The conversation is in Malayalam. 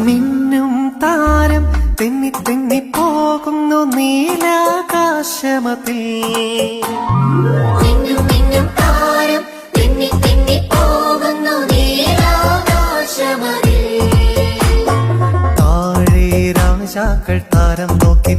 മിന്നും താരം തെന്നി തെന്നി പോകുന്നു നീലാകാശമതിൽ. മിന്നും മിന്നും താരം തെന്നി തെന്നി പോകുന്നു നീലാകാശമതിൽ. താഴെ രാജാക്കൾ താരം നോക്കി